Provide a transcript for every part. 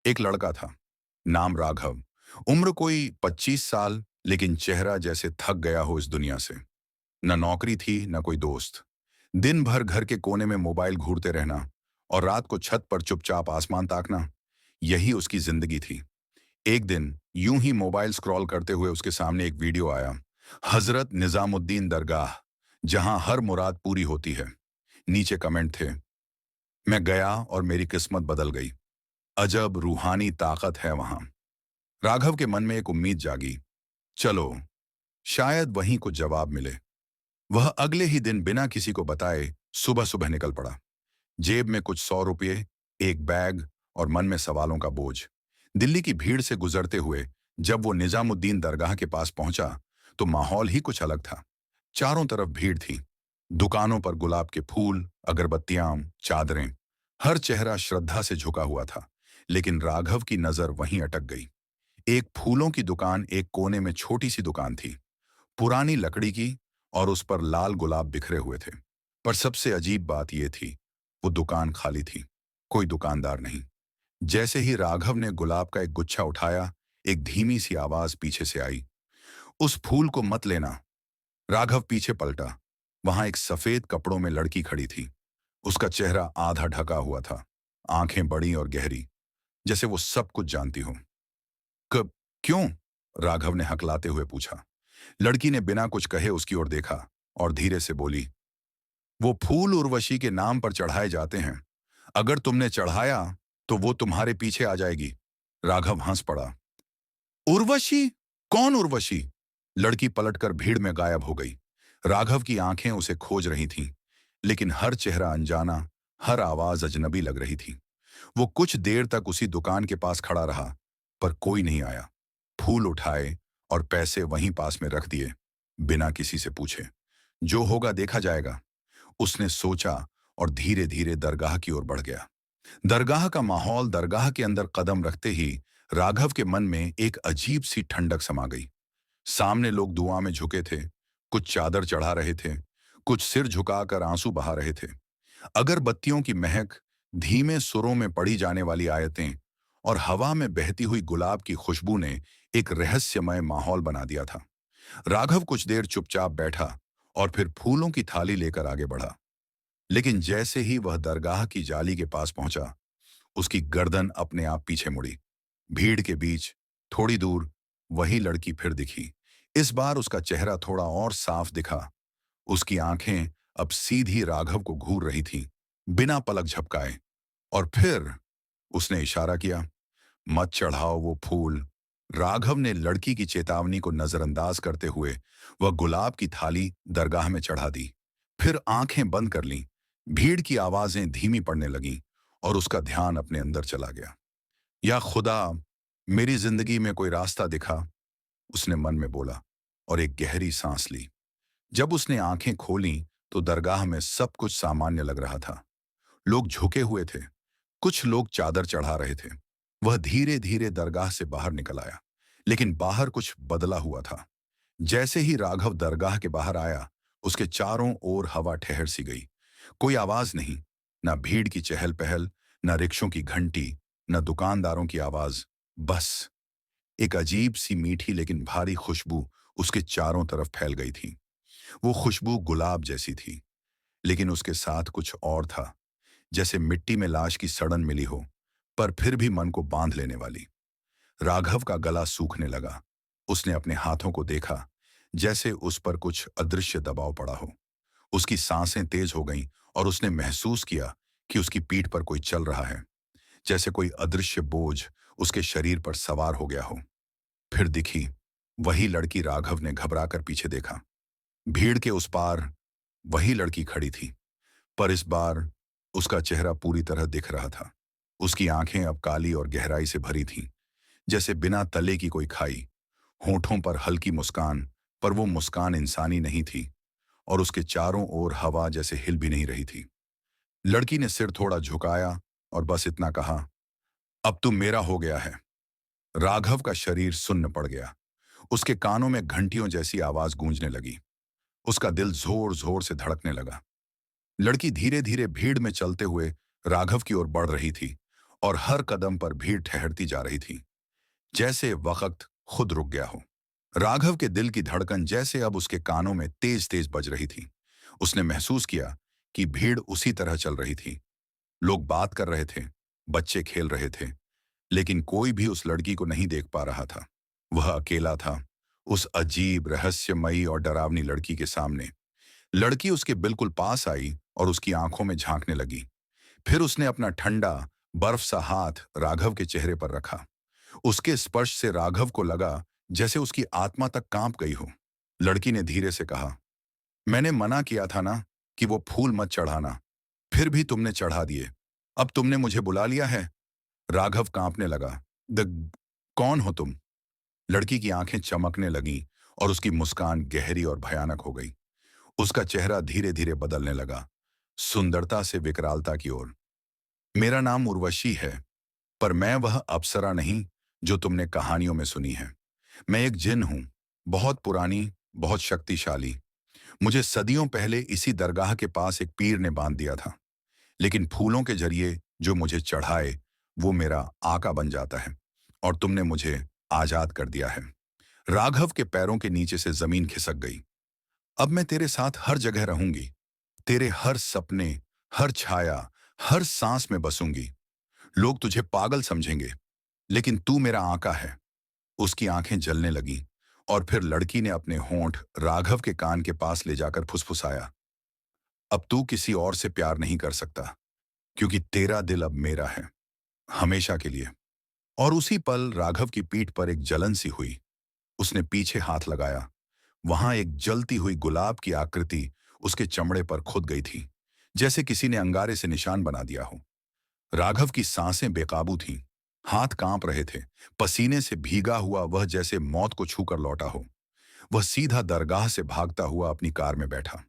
एक लड़का था, नाम राघव। उम्र कोई 25 साल, लेकिन चेहरा जैसे थक गया हो इस दुनिया से। न नौकरी थी, न कोई दोस्त। दिन भर घर के कोने में मोबाइल घूरते रहना और रात को छत पर चुपचाप आसमान ताकना, यही उसकी जिंदगी थी। एक दिन यूं ही मोबाइल स्क्रॉल करते हुए उसके सामने एक वीडियो आया। हजरत निजामुद्दीन दरगाह, जहां हर मुराद पूरी होती है। नीचे कमेंट थे, मैं गया और मेरी किस्मत बदल गई। अजब रूहानी ताकत है वहां। राघव के मन में एक उम्मीद जागी, चलो शायद वहीं कुछ जवाब मिले। वह अगले ही दिन बिना किसी को बताए सुबह सुबह निकल पड़ा। जेब में कुछ 100 रुपये, एक बैग और मन में सवालों का बोझ। दिल्ली की भीड़ से गुजरते हुए जब वो निजामुद्दीन दरगाह के पास पहुंचा, तो माहौल ही कुछ अलग था। चारों तरफ भीड़ थी। दुकानों पर गुलाब के फूल, अगरबत्तियां, चादरें। हर चेहरा श्रद्धा से झुका हुआ था। लेकिन राघव की नजर वहीं अटक गई। एक फूलों की दुकान एक कोने में छोटी सी दुकान थी, पुरानी लकड़ी की, और उस पर लाल गुलाब बिखरे हुए थे। पर सबसे अजीब बात यह थी, वो दुकान खाली थी, कोई दुकानदार नहीं। जैसे ही राघव ने गुलाब का एक गुच्छा उठाया, एक धीमी सी आवाज पीछे से आई, उस फूल को मत लेना। राघव पीछे पलटा। वहां एक सफेद कपड़ों में लड़की खड़ी थी। उसका चेहरा आधा ढका हुआ था, आंखें बड़ी और गहरी, जैसे वो सब कुछ जानती हो। कब, क्यों? राघव ने हकलाते हुए पूछा। लड़की ने बिना कुछ कहे उसकी ओर देखा और धीरे से बोली, वो फूल उर्वशी के नाम पर चढ़ाए जाते हैं। अगर तुमने चढ़ाया तो वो तुम्हारे पीछे आ जाएगी। राघव हंस पड़ा। उर्वशी? कौन उर्वशी? लड़की पलटकर भीड़ में गायब हो गई। राघव की आंखें उसे खोज रही थीं, लेकिन हर चेहरा अनजाना, हर आवाज अजनबी लग रही थी। वो कुछ देर तक उसी दुकान के पास खड़ा रहा, पर कोई नहीं आया। फूल उठाए और पैसे वहीं पास में रख दिए, बिना किसी से पूछे। जो होगा देखा जाएगा, उसने सोचा, और धीरे धीरे दरगाह की ओर बढ़ गया। दरगाह का माहौल, दरगाह के अंदर कदम रखते ही राघव के मन में एक अजीब सी ठंडक समा गई। सामने लोग दुआ में झुके थे, कुछ चादर चढ़ा रहे थे, कुछ सिर झुकाकर आंसू बहा रहे थे। अगरबत्तियों की महक, धीमे सुरों में पढ़ी जाने वाली आयतें और हवा में बहती हुई गुलाब की खुशबू ने एक रहस्यमय माहौल बना दिया था। राघव कुछ देर चुपचाप बैठा और फिर फूलों की थाली लेकर आगे बढ़ा। लेकिन जैसे ही वह दरगाह की जाली के पास पहुंचा, उसकी गर्दन अपने आप पीछे मुड़ी। भीड़ के बीच थोड़ी दूर वही लड़की फिर दिखी। इस बार उसका चेहरा थोड़ा और साफ दिखा। उसकी आंखें अब सीधी राघव को घूर रही थीं, बिना पलक झपकाए। और फिर उसने इशारा किया, मत चढ़ाओ वो फूल। राघव ने लड़की की चेतावनी को नजरअंदाज करते हुए वह गुलाब की थाली दरगाह में चढ़ा दी। फिर आंखें बंद कर लीं। भीड़ की आवाजें धीमी पड़ने लगीं और उसका ध्यान अपने अंदर चला गया। या खुदा, मेरी जिंदगी में कोई रास्ता दिखा, उसने मन में बोला, और एक गहरी सांस ली। जब उसने आंखें खोलीं, तो दरगाह में सब कुछ सामान्य लग रहा था। लोग झुके हुए थे, कुछ लोग चादर चढ़ा रहे थे। वह धीरे धीरे दरगाह से बाहर निकल आया, लेकिन बाहर कुछ बदला हुआ था। जैसे ही राघव दरगाह के बाहर आया, उसके चारों ओर हवा ठहर सी गई। कोई आवाज नहीं, ना भीड़ की चहल पहल, ना रिक्शों की घंटी, ना दुकानदारों की आवाज। बस एक अजीब सी मीठी लेकिन भारी खुशबू उसके चारों तरफ फैल गई थी। वो खुशबू गुलाब जैसी थी, लेकिन उसके साथ कुछ और था, जैसे मिट्टी में लाश की सड़न मिली हो, पर फिर भी मन को बांध लेने वाली। राघव का गला सूखने लगा। उसने अपने हाथों को देखा, जैसे उस पर कुछ अदृश्य दबाव पड़ा हो। उसकी सांसें तेज हो गईं और उसने महसूस किया कि उसकी पीठ पर कोई चल रहा है, जैसे कोई अदृश्य बोझ उसके शरीर पर सवार हो गया हो। फिर दिखी वही लड़की। राघव ने घबराकर पीछे देखा। भीड़ के उस पार वही लड़की खड़ी थी, पर इस बार उसका चेहरा पूरी तरह दिख रहा था। उसकी आंखें अब काली और गहराई से भरी थीं, जैसे बिना तले की कोई खाई। होठों पर हल्की मुस्कान, पर वो मुस्कान इंसानी नहीं थी, और उसके चारों ओर हवा जैसे हिल भी नहीं रही थी। लड़की ने सिर थोड़ा झुकाया और बस इतना कहा, अब तू मेरा हो गया है। राघव का शरीर सुन्न पड़ गया। उसके कानों में घंटियों जैसी आवाज गूंजने लगी। उसका दिल जोर जोर से धड़कने लगा। लड़की धीरे धीरे भीड़ में चलते हुए राघव की ओर बढ़ रही थी, और हर कदम पर भीड़ ठहरती जा रही थी, जैसे वक्त खुद रुक गया हो। राघव के दिल की धड़कन जैसे अब उसके कानों में तेज तेज बज रही थी। उसने महसूस किया कि भीड़ उसी तरह चल रही थी। लोग बात कर रहे थे, बच्चे खेल रहे थे, लेकिन कोई भी उस लड़की को नहीं देख पा रहा था। वह अकेला था, उस अजीब, रहस्यमयी और डरावनी लड़की के सामने। लड़की उसके बिल्कुल पास आई और उसकी आंखों में झांकने लगी। फिर उसने अपना ठंडा, बर्फ सा हाथ राघव के चेहरे पर रखा। उसके स्पर्श से राघव को लगा जैसे उसकी आत्मा तक कांप गई हो। लड़की ने धीरे से कहा, मैंने मना किया था ना कि वो फूल मत चढ़ाना, फिर भी तुमने चढ़ा दिए। अब तुमने मुझे बुला लिया है। राघव कांपने लगा। द कौन हो तुम? लड़की की आंखें चमकने लगीं और उसकी मुस्कान गहरी और भयानक हो गई। उसका चेहरा धीरे धीरे बदलने लगा, सुंदरता से विकरालता की ओर। मेरा नाम उर्वशी है, पर मैं वह अप्सरा नहीं जो तुमने कहानियों में सुनी है। मैं एक जिन हूं, बहुत पुरानी, बहुत शक्तिशाली। मुझे सदियों पहले इसी दरगाह के पास एक पीर ने बांध दिया था, लेकिन फूलों के जरिए जो मुझे चढ़ाए वो मेरा आका बन जाता है, और तुमने मुझे आजाद कर दिया है। राघव के पैरों के नीचे से जमीन खिसक गई। अब मैं तेरे साथ हर जगह रहूंगी, तेरे हर सपने, हर छाया, हर सांस में बसूंगी। लोग तुझे पागल समझेंगे, लेकिन तू मेरा आका है। उसकी आंखें जलने लगीं और फिर लड़की ने अपने होंठ राघव के कान के पास ले जाकर फुसफुसाया, अब तू किसी और से प्यार नहीं कर सकता, क्योंकि तेरा दिल अब मेरा है, हमेशा के लिए। और उसी पल राघव की पीठ पर एक जलन सी हुई। उसने पीछे हाथ लगाया। वहां एक जलती हुई गुलाब की आकृति उसके चमड़े पर खुद गई थी, जैसे किसी ने अंगारे से निशान बना दिया हो। राघव की सांसें बेकाबू थीं, हाथ कांप रहे थे। पसीने से भीगा हुआ वह जैसे मौत को छूकर लौटा हो। वह सीधा दरगाह से भागता हुआ अपनी कार में बैठा।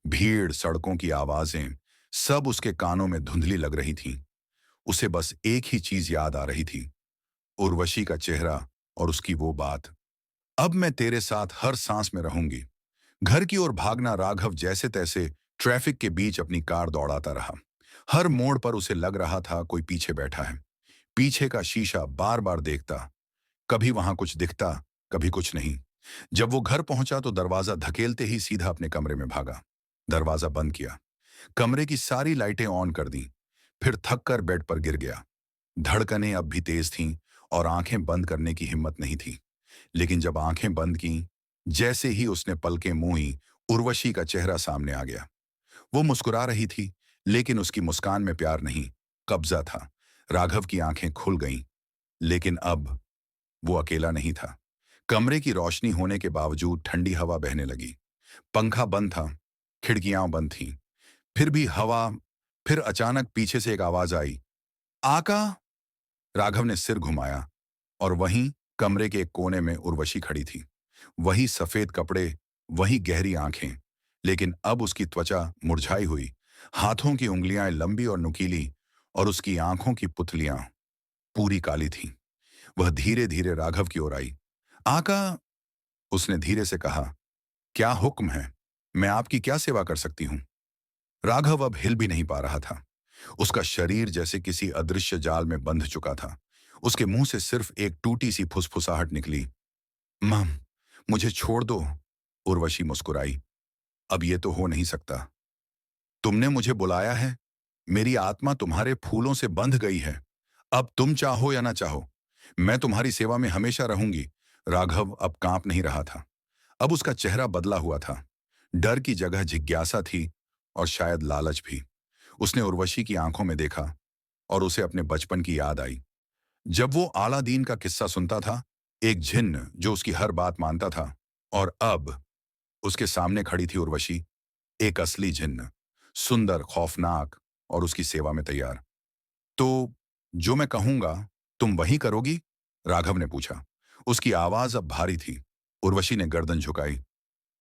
भीड़, सड़कों की आवाजें, सब उसके कानों में धुंधली लग रही थीं। उसे बस एक ही चीज याद आ रही थी, उर्वशी का चेहरा और उसकी वो बात, अब मैं तेरे साथ हर सांस में रहूंगी। घर की ओर भागना राघव जैसे तैसे ट्रैफिक के बीच अपनी कार दौड़ाता रहा। हर मोड़ पर उसे लग रहा था कोई पीछे बैठा है। पीछे का शीशा बार बार देखता, कभी वहां कुछ दिखता, कभी कुछ नहीं। जब वो घर पहुंचा तो दरवाजा धकेलते ही सीधा अपने कमरे में भागा। दरवाजा बंद किया, कमरे की सारी लाइटें ऑन कर दी, फिर थक कर बेड पर गिर गया। धड़कनें अब भी तेज थीं और आंखें बंद करने की हिम्मत नहीं थी। लेकिन जब आंखें बंद की, जैसे ही उसने पलकें मूई, उर्वशी का चेहरा सामने आ गया। वो मुस्कुरा रही थी, लेकिन उसकी मुस्कान में प्यार नहीं, कब्जा था। राघव की आंखें खुल गईं, लेकिन अब वो अकेला नहीं था। कमरे की रोशनी होने के बावजूद ठंडी हवा बहने लगी। पंखा बंद था, खिड़कियां बंद थीं। फिर भी हवा फिर अचानक पीछे से एक आवाज आई, आका। राघव ने सिर घुमाया और वहीं कमरे के एक कोने में उर्वशी खड़ी थी। वही सफेद कपड़े, वही गहरी आंखें, लेकिन अब उसकी त्वचा मुरझाई हुई, हाथों की उंगलियां लंबी और नुकीली, और उसकी आंखों की पुतलियां पूरी काली थीं। वह धीरे धीरे राघव की ओर आई। आका, उसने धीरे से कहा, क्या हुक्म है? मैं आपकी क्या सेवा कर सकती हूं? राघव अब हिल भी नहीं पा रहा था। उसका शरीर जैसे किसी अदृश्य जाल में बंध चुका था। उसके मुंह से सिर्फ एक टूटी सी फुसफुसाहट निकली, मम, मुझे छोड़ दो। उर्वशी मुस्कुराई, अब ये तो हो नहीं सकता। तुमने मुझे बुलाया है, मेरी आत्मा तुम्हारे फूलों से बंध गई है। अब तुम चाहो या ना चाहो, मैं तुम्हारी सेवा में हमेशा रहूंगी। राघव अब कांप नहीं रहा था। अब उसका चेहरा बदला हुआ था। डर की जगह जिज्ञासा थी, और शायद लालच भी। उसने उर्वशी की आंखों में देखा और उसे अपने बचपन की याद आई, जब वो आलादीन का किस्सा सुनता था, एक जिन्न जो उसकी हर बात मानता था। और अब उसके सामने खड़ी थी उर्वशी, एक असली जिन्न, सुंदर, खौफनाक और उसकी सेवा में तैयार। तो जो मैं कहूंगा तुम वही करोगी? राघव ने पूछा। उसकी आवाज अब भारी थी। उर्वशी ने गर्दन झुकाई।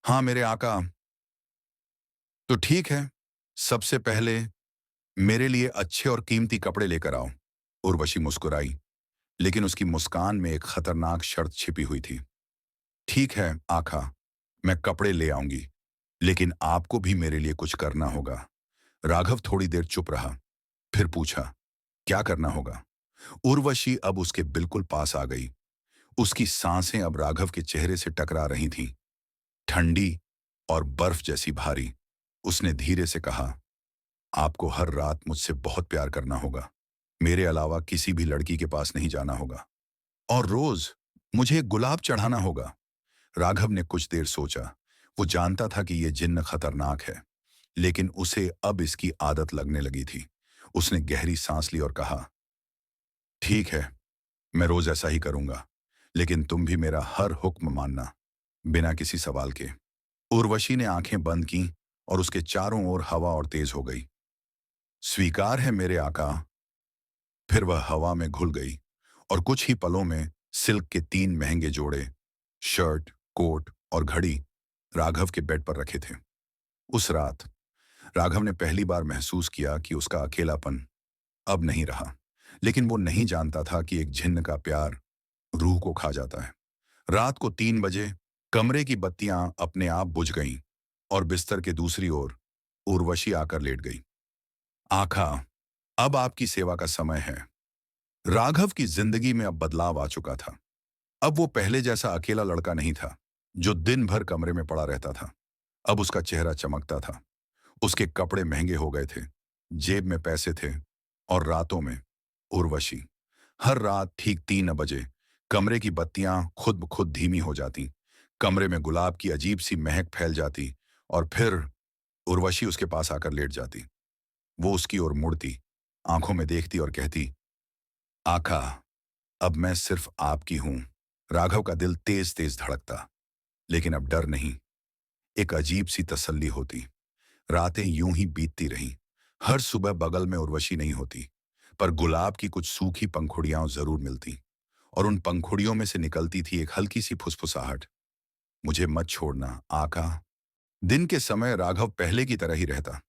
हाँ मेरे आका। तो ठीक है, सबसे पहले मेरे लिए अच्छे और कीमती कपड़े लेकर आओ। उर्वशी मुस्कुराई, लेकिन उसकी मुस्कान में एक खतरनाक शर्त छिपी हुई थी। ठीक है आका, मैं कपड़े ले आऊंगी, लेकिन आपको भी मेरे लिए कुछ करना होगा। राघव थोड़ी देर चुप रहा, फिर पूछा, क्या करना होगा? उर्वशी अब उसके बिल्कुल पास आ गई। उसकी सांसें अब राघव के चेहरे से टकरा रही थीं, ठंडी और बर्फ जैसी भारी। उसने धीरे से कहा, आपको हर रात मुझसे बहुत प्यार करना होगा। मेरे अलावा किसी भी लड़की के पास नहीं जाना होगा। और रोज मुझे एक गुलाब चढ़ाना होगा। राघव ने कुछ देर सोचा। वो जानता था कि यह जिन्न खतरनाक है, लेकिन उसे अब इसकी आदत लगने लगी थी। उसने गहरी सांस ली और कहा, ठीक है, मैं रोज ऐसा ही करूंगा, लेकिन तुम भी मेरा हर हुक्म मानना, बिना किसी सवाल के। उर्वशी ने आंखें बंद की और उसके चारों ओर हवा और तेज हो गई। स्वीकार है मेरे आका। फिर वह हवा में घुल गई और कुछ ही पलों में सिल्क के 3 महंगे जोड़े, शर्ट, कोट और घड़ी राघव के बेड पर रखे थे। उस रात राघव ने पहली बार महसूस किया कि उसका अकेलापन अब नहीं रहा, लेकिन वो नहीं जानता था कि एक जिन्न का प्यार रूह को खा जाता है। रात को 3 बजे कमरे की बत्तियां अपने आप बुझ गईं और बिस्तर के दूसरी ओर उर्वशी आकर लेट गई। आखा, अब आपकी सेवा का समय है। राघव की जिंदगी में अब बदलाव आ चुका था। अब वो पहले जैसा अकेला लड़का नहीं था, जो दिन भर कमरे में पड़ा रहता था। अब उसका चेहरा चमकता था, उसके कपड़े महंगे हो गए थे, जेब में पैसे थे और रातों में उर्वशी। हर रात ठीक 3 बजे कमरे की बत्तियां खुद ब खुद धीमी हो जाती, कमरे में गुलाब की अजीब सी महक फैल जाती और फिर उर्वशी उसके पास आकर लेट जाती। वो उसकी ओर मुड़ती, आंखों में देखती और कहती, आका, अब मैं सिर्फ आपकी हूं। राघव का दिल तेज तेज धड़कता, लेकिन अब डर नहीं, एक अजीब सी तसल्ली होती। रातें यूं ही बीतती रहीं। हर सुबह बगल में उर्वशी नहीं होती, पर गुलाब की कुछ सूखी पंखुड़ियां जरूर मिलती, और उन पंखुड़ियों में से निकलती थी एक हल्की सी फुसफुसाहट, मुझे मत छोड़ना आका। दिन के समय राघव पहले की तरह ही रहता,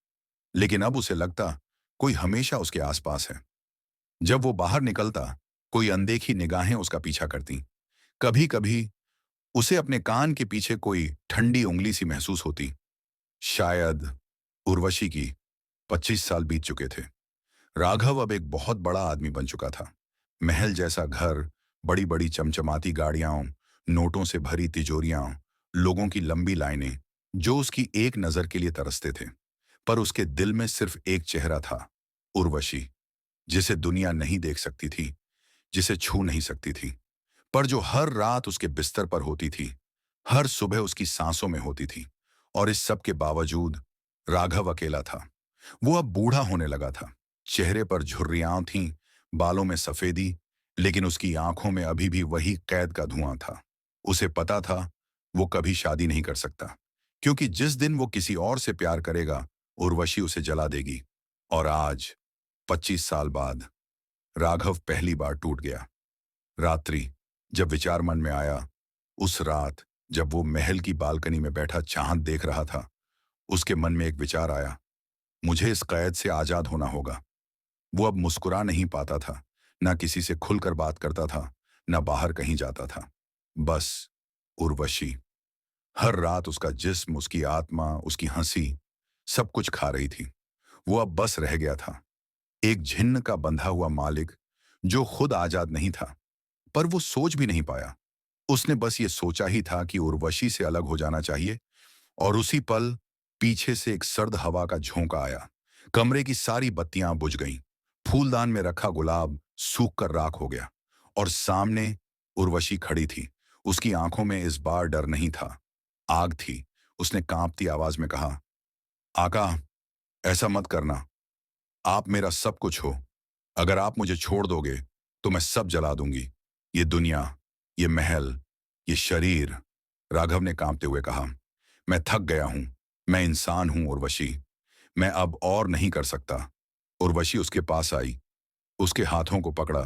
लेकिन अब उसे लगता कोई हमेशा उसके आसपास है। जब वो बाहर निकलता, कोई अनदेखी निगाहें उसका पीछा करती। कभी कभी उसे अपने कान के पीछे कोई ठंडी उंगली सी महसूस होती। शायद उर्वशी की 25 साल बीत चुके थे। राघव अब एक बहुत बड़ा आदमी बन चुका था। महल जैसा घर, बड़ी बड़ी चमचमाती गाड़ियां, नोटों से भरी तिजोरियां, लोगों की लंबी लाइनें, जो उसकी एक नजर के लिए तरसते थे। पर उसके दिल में सिर्फ एक चेहरा था, उर्वशी, जिसे दुनिया नहीं देख सकती थी, जिसे छू नहीं सकती थी, पर जो हर रात उसके बिस्तर पर होती थी, हर सुबह उसकी सांसों में होती थी। और इस सब के बावजूद राघव अकेला था। वो अब बूढ़ा होने लगा था। चेहरे पर झुर्रियां थीं, बालों में सफेदी, लेकिन उसकी आंखों में अभी भी वही कैद का धुआं था। उसे पता था वो कभी शादी नहीं कर सकता, क्योंकि जिस दिन वो किसी और से प्यार करेगा, उर्वशी उसे जला देगी। और आज 25 साल बाद राघव पहली बार टूट गया। रात्रि जब विचार मन में आया, उस रात जब वो महल की बालकनी में बैठा चांद देख रहा था, उसके मन में एक विचार आया, मुझे इस कैद से आजाद होना होगा। वो अब मुस्कुरा नहीं पाता था, ना किसी से खुलकर बात करता था, ना बाहर कहीं जाता था। बस उर्वशी हर रात उसका जिस्म, उसकी आत्मा, उसकी हंसी, सब कुछ खा रही थी। वो अब बस रह गया था, एक झिन्न का बंधा हुआ मालिक, जो खुद आजाद नहीं था, पर वो सोच भी नहीं पाया। उसने बस ये सोचा ही था कि उर्वशी से अलग हो जाना चाहिए। और उसी पल पीछे से एक सर्द हवा का झोंका आया। कमरे की सारी बत्तियां बुझ गईं। फूलदान में रखा गुलाब सूख कर राख हो गया और सामने उर्वशी खड़ी थी। उसकी आंखों में इस बार डर नहीं था, आग थी। उसने कांपती आवाज में कहा, आका, ऐसा मत करना। आप मेरा सब कुछ हो। अगर आप मुझे छोड़ दोगे तो मैं सब जला दूंगी, ये दुनिया, ये महल, ये शरीर। राघव ने कांपते हुए कहा, मैं थक गया हूं, मैं इंसान हूं उर्वशी, मैं अब और नहीं कर सकता। उर्वशी उसके पास आई, उसके हाथों को पकड़ा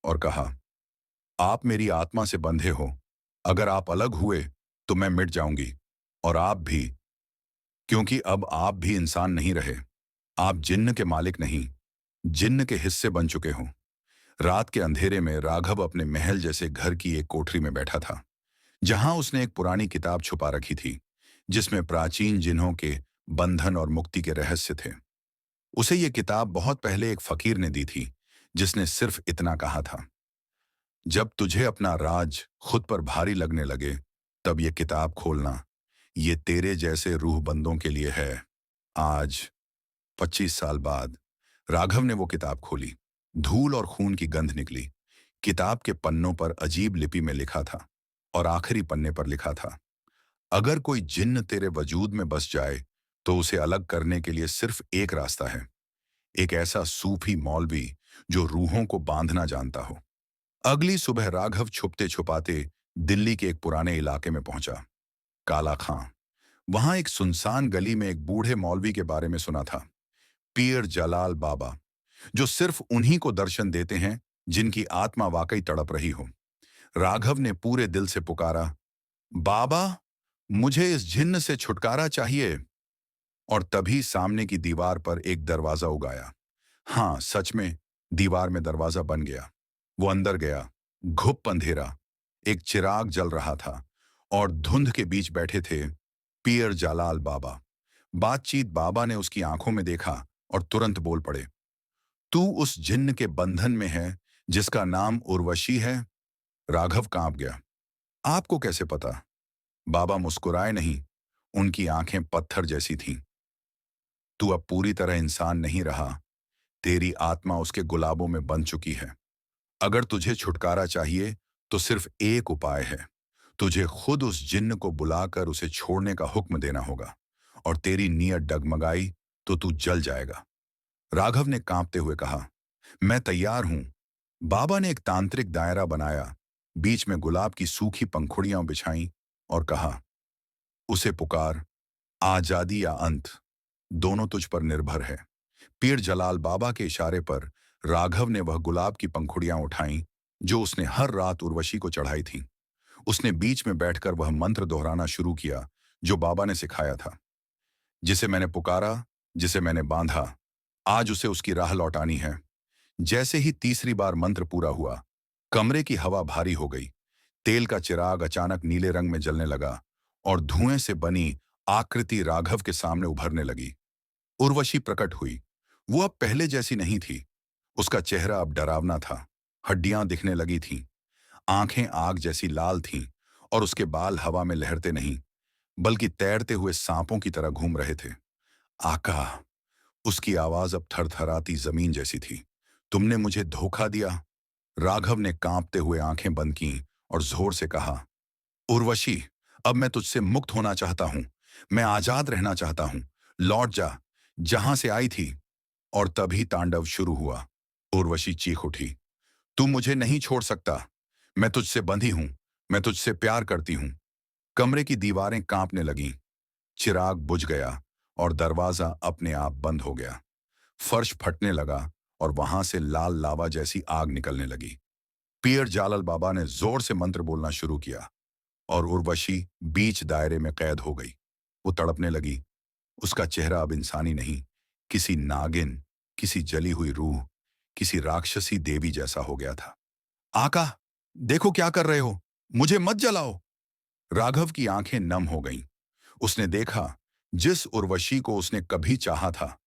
और कहा, आप मेरी आत्मा से बंधे हो। अगर आप अलग हुए तो मैं मिट जाऊंगी, और आप भी, क्योंकि अब आप भी इंसान नहीं रहे। आप जिन्न के मालिक नहीं, जिन्न के हिस्से बन चुके हो। रात के अंधेरे में राघव अपने महल जैसे घर की एक कोठरी में बैठा था, जहां उसने एक पुरानी किताब छुपा रखी थी, जिसमें प्राचीन जिन्हों के बंधन और मुक्ति के रहस्य थे। उसे ये किताब बहुत पहले एक फकीर ने दी थी, जिसने सिर्फ इतना कहा था, जब तुझे अपना राज खुद पर भारी लगने लगे, तब ये किताब खोलना। ये तेरे जैसे रूहबंदों के लिए है। आज 25 साल बाद राघव ने वो किताब खोली। धूल और खून की गंध निकली। किताब के पन्नों पर अजीब लिपि में लिखा था, और आखिरी पन्ने पर लिखा था, अगर कोई जिन्न तेरे वजूद में बस जाए तो उसे अलग करने के लिए सिर्फ एक रास्ता है। एक ऐसा सूफी मौलवी जो रूहों को बांधना जानता हो। अगली सुबह राघव छुपते छुपाते दिल्ली के एक पुराने इलाके में पहुंचा, काला खां। वहां एक सुनसान गली में एक बूढ़े मौलवी के बारे में सुना था, पीर जलाल बाबा, जो सिर्फ उन्हीं को दर्शन देते हैं जिनकी आत्मा वाकई तड़प रही हो। राघव ने पूरे दिल से पुकारा, बाबा, मुझे इस जिन्न से छुटकारा चाहिए। और तभी सामने की दीवार पर एक दरवाजा उगाया। हाँ, सच में दीवार में दरवाजा बन गया। वो अंदर गया। घुप अंधेरा, एक चिराग जल रहा था, और धुंध के बीच बैठे थे पीर जालाल बाबा। बातचीत बाबा ने उसकी आंखों में देखा और तुरंत बोल पड़े, तू उस जिन्न के बंधन में है जिसका नाम उर्वशी है। राघव कांप गया। आपको कैसे पता? बाबा मुस्कुराए नहीं, उनकी आंखें पत्थर जैसी थीं। तू अब पूरी तरह इंसान नहीं रहा। तेरी आत्मा उसके गुलाबों में बंध चुकी है। अगर तुझे छुटकारा चाहिए तो सिर्फ एक उपाय है। तुझे खुद उस जिन्न को बुलाकर उसे छोड़ने का हुक्म देना होगा, और तेरी नीयत डगमगाई तो तू जल जाएगा। राघव ने कांपते हुए कहा, मैं तैयार हूं। बाबा ने एक तांत्रिक दायरा बनाया, बीच में गुलाब की सूखी पंखुड़ियां बिछाईं और कहा, उसे पुकार, आजादी या अंत, दोनों तुझ पर निर्भर है। पीर जलाल बाबा के इशारे पर राघव ने वह गुलाब की पंखुड़ियां उठाईं जो उसने हर रात उर्वशी को चढ़ाई थीं। उसने बीच में बैठकर वह मंत्र दोहराना शुरू किया जो बाबा ने सिखाया था, जिसे मैंने पुकारा, जिसे मैंने बांधा, आज उसे उसकी राह लौटानी है। जैसे ही तीसरी बार मंत्र पूरा हुआ, कमरे की हवा भारी हो गई। तेल का चिराग अचानक नीले रंग में जलने लगा, और धुएं से बनी आकृति राघव के सामने उभरने लगी। उर्वशी प्रकट हुई। वो अब पहले जैसी नहीं थी। उसका चेहरा अब डरावना था। हड्डियां दिखने लगी थीं, आंखें आग जैसी लाल थीं, और उसके बाल हवा में लहरते नहीं, बल्कि तैरते हुए सांपों की तरह घूम रहे थे। आका, उसकी आवाज अब थरथराती जमीन जैसी थी। तुमने मुझे धोखा दिया। राघव ने कांपते हुए आंखें बंद कीं और जोर से कहा, उर्वशी, अब मैं तुझसे मुक्त होना चाहता हूं। मैं आजाद रहना चाहता हूं। लौट जा, जहां से आई थी। और तभी तांडव शुरू हुआ। उर्वशी चीख उठी, तू मुझे नहीं छोड़ सकता। मैं तुझसे बंधी हूं। मैं तुझसे प्यार करती हूं। कमरे की दीवारें कांपने लगीं। चिराग बुझ गया और दरवाजा अपने आप बंद हो गया। फर्श फटने लगा और वहां से लाल लावा जैसी आग निकलने लगी। पीर जालल बाबा ने जोर से मंत्र बोलना शुरू किया, और उर्वशी बीच दायरे में कैद हो गई। वो तड़पने लगी। उसका चेहरा अब इंसानी नहीं, किसी नागिन, किसी जली हुई रूह, किसी राक्षसी देवी जैसा हो गया था। आका, देखो क्या कर रहे हो, मुझे मत जलाओ। राघव की आंखें नम हो गईं। उसने देखा, जिस उर्वशी को उसने कभी चाहा था,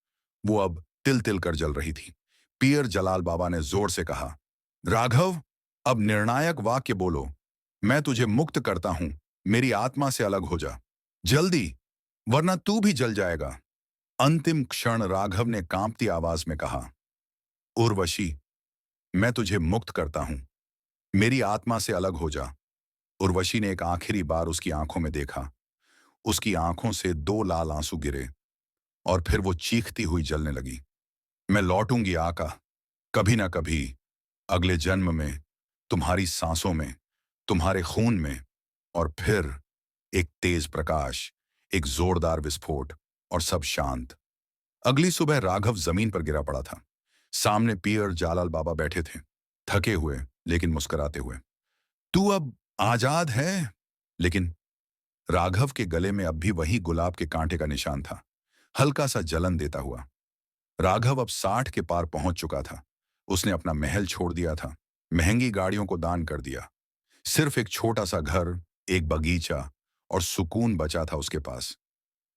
वो अब तिल तिल कर जल रही थी। पीर जलाल बाबा ने जोर से कहा, राघव, अब निर्णायक वाक्य बोलो। मैं तुझे मुक्त करता हूं। मेरी आत्मा से अलग हो जा, जल्दी, वरना तू भी जल जाएगा। अंतिम क्षण राघव ने कांपती आवाज में कहा, उर्वशी, मैं तुझे मुक्त करता हूं। मेरी आत्मा से अलग हो जा। उर्वशी ने एक आखिरी बार उसकी आंखों में देखा। उसकी आंखों से दो लाल आंसू गिरे, और फिर वो चीखती हुई जलने लगी। मैं लौटूंगी आका, कभी ना कभी, अगले जन्म में, तुम्हारी सांसों में, तुम्हारे खून में। और फिर एक तेज प्रकाश, एक जोरदार विस्फोट, और सब शांत। अगली सुबह राघव जमीन पर गिरा पड़ा था। सामने पीर जालाल बाबा बैठे थे, थके हुए लेकिन मुस्कुराते हुए। तू अब आजाद है। लेकिन राघव के गले में अब भी वही गुलाब के कांटे का निशान था, हल्का सा जलन देता हुआ। राघव अब 60 के पार पहुंच चुका था। उसने अपना महल छोड़ दिया था, महंगी गाड़ियों को दान कर दिया। सिर्फ एक छोटा सा घर, एक बगीचा और सुकून बचा था उसके पास।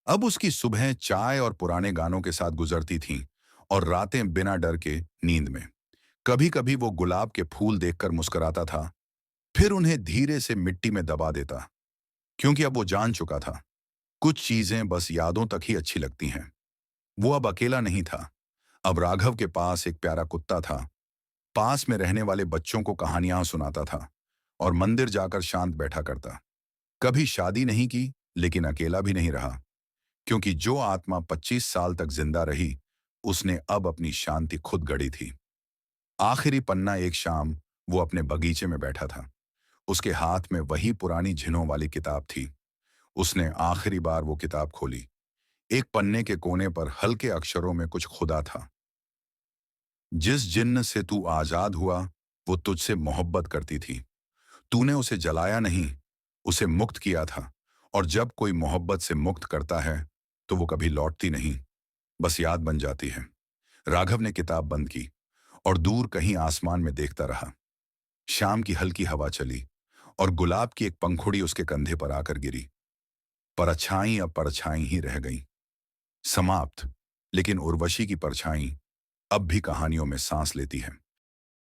अब उसकी सुबह चाय और पुराने गानों के साथ गुजरती थीं, और रातें बिना डर के नींद में। कभी कभी वो गुलाब के फूल देखकर मुस्कुराता था, फिर उन्हें धीरे से मिट्टी में दबा देता, क्योंकि अब वो जान चुका था कुछ चीजें बस यादों तक ही अच्छी लगती हैं। वो अब अकेला नहीं था। अब राघव के पास एक प्यारा कुत्ता था, पास में रहने वाले बच्चों को कहानियां सुनाता था और मंदिर जाकर शांत बैठा करता। कभी शादी नहीं की, लेकिन अकेला भी नहीं रहा, क्योंकि जो आत्मा 25 साल तक जिंदा रही, उसने अब अपनी शांति खुद गढ़ी थी। आखिरी पन्ना, एक शाम वो अपने बगीचे में बैठा था। उसके हाथ में वही पुरानी झिनों वाली किताब थी। उसने आखिरी बार वो किताब खोली। एक पन्ने के कोने पर हल्के अक्षरों में कुछ खुदा था। जिस जिन्न से तू आजाद हुआ, वो तुझसे मोहब्बत करती थी। तूने उसे जलाया नहीं, उसे मुक्त किया था। और जब कोई मोहब्बत से मुक्त करता है, तो वो कभी लौटती नहीं, बस याद बन जाती है। राघव ने किताब बंद की और दूर कहीं आसमान में देखता रहा। शाम की हल्की हवा चली और गुलाब की एक पंखुड़ी उसके कंधे पर आकर गिरी। परछाई अब परछाई ही रह गई। समाप्त। लेकिन उर्वशी की परछाई अब भी कहानियों में सांस लेती है।